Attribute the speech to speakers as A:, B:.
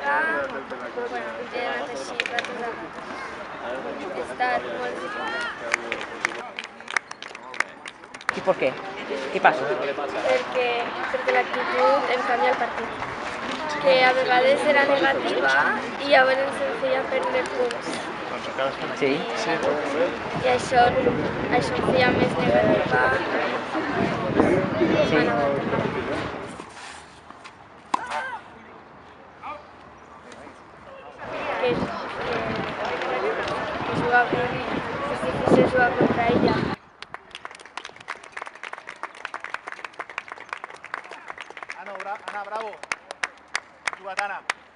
A: lliga, bueno, he anat així ràpid. He estat molt difícil.
B: ¿Y por qué? ¿Qué passa?
A: Perquè l'actitud em canvia el partit. Que a vegades era negativa i llavors em feia perdre punts.
B: Sí?
A: I això em feia més negativa.
B: Sí?
A: Que jugar bé, és difícil jugar contra ella.
C: Ana, bravo. Jugat, Anna.